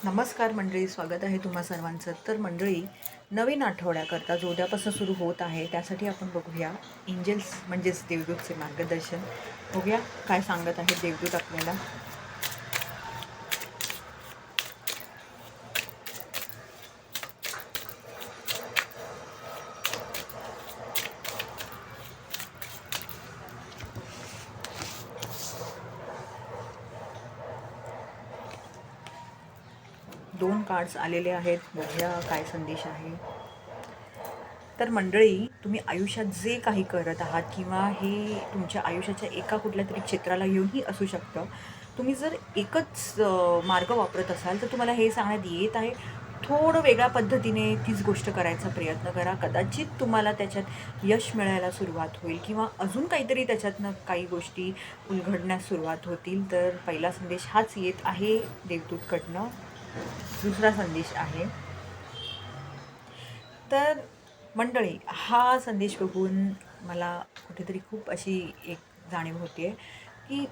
नमस्कार मंडळी, स्वागत आहे तुम्हा सर्वांचं. तर मंडळी, नवीन आठवड्याकरता जो उद्यापासून सुरू होत आहे त्यासाठी आपण बघूया एंजल्स म्हणजेच देवदूतचे मार्गदर्शन. बघूया काय सांगत आहेत देवदूत आपल्याला. दोन कार्ड्स आलेले आहेत, बघूया काय संदेश आहे. तर मंडळी, तुम्ही आयुष्यात जे काही करत आहात किंवा हे तुमच्या आयुष्याच्या एका कुठल्या तरी क्षेत्राला घेऊनही असू शकतं. तुम्ही जर एकच मार्ग वापरत असाल तर तुम्हाला हे सांगण्यात येत आहे, थोडं वेगळ्या पद्धतीने तीच गोष्ट करायचा प्रयत्न करा. कदाचित तुम्हाला त्याच्यात यश मिळायला सुरुवात होईल किंवा अजून काहीतरी त्याच्यातनं काही गोष्टी उलगडण्यास सुरुवात होतील. तर पहिला संदेश हाच येत आहे देवदूतकडनं. दुसरा संदेश आहे, तर मंडळी, हा संदेश बघून मला कुठेतरी खूप अशी एक जाणीव होते आहे की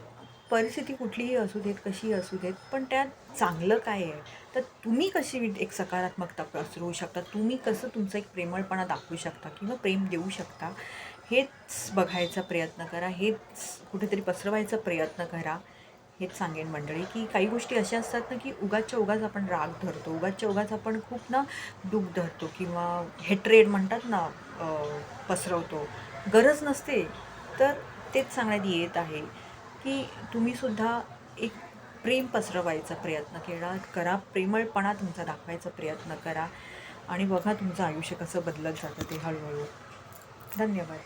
परिस्थिती कुठलीही असू देत, कशीही असू देत, पण त्यात चांगलं काय आहे, तर तुम्ही कशी एक सकारात्मकता पसरवू शकता, तुम्ही कसं तुमचा एक प्रेमळपणा दाखवू शकता किंवा प्रेम देऊ शकता, हेच बघायचा प्रयत्न करा, हेच कुठेतरी पसरवायचा प्रयत्न करा. हेच सांगेन मंडळी, की काही गोष्टी अशा असतात ना, की उगाचच्या उगाच आपण राग धरतो, उगाचच्या उगाच आपण खूप ना दुःख धरतो किंवा हेट्रेड म्हणतात ना, पसरवतो, गरज नसते. तर तेच सांगण्यात येत आहे की तुम्हीसुद्धा एक प्रेम पसरवायचा प्रयत्न करा, प्रेमळपणा तुमचा दाखवायचा प्रयत्न करा आणि बघा तुमचं आयुष्य कसं बदलत जातं ते हळूहळू. धन्यवाद.